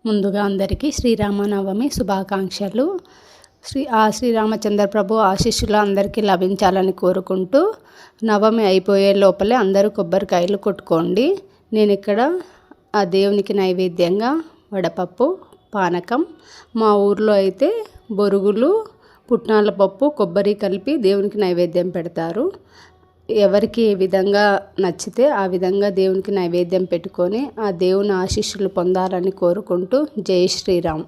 ముందుగా అందరికీ శ్రీరామనవమి శుభాకాంక్షలు. శ్రీరామచంద్ర ప్రభు ఆశీస్సులు అందరికీ లభించాలని కోరుకుంటూ నవమి అయిపోయే లోపలే అందరూ కొబ్బరికాయలు కొట్టుకోండి. నేను ఇక్కడ ఆ దేవునికి నైవేద్యంగా వడపప్పు, పానకం, మా ఊర్లో అయితే బొరుగులు, పుట్నాల పప్పు, కొబ్బరి కలిపి దేవునికి నైవేద్యం పెడతారు. ఎవరికి ఏ విధంగా నచ్చితే ఆ విధంగా దేవునికి నైవేద్యం పెట్టుకొని ఆ దేవుని ఆశీస్సులు పొందాలని కోరుకుంటూ జై శ్రీరామ్.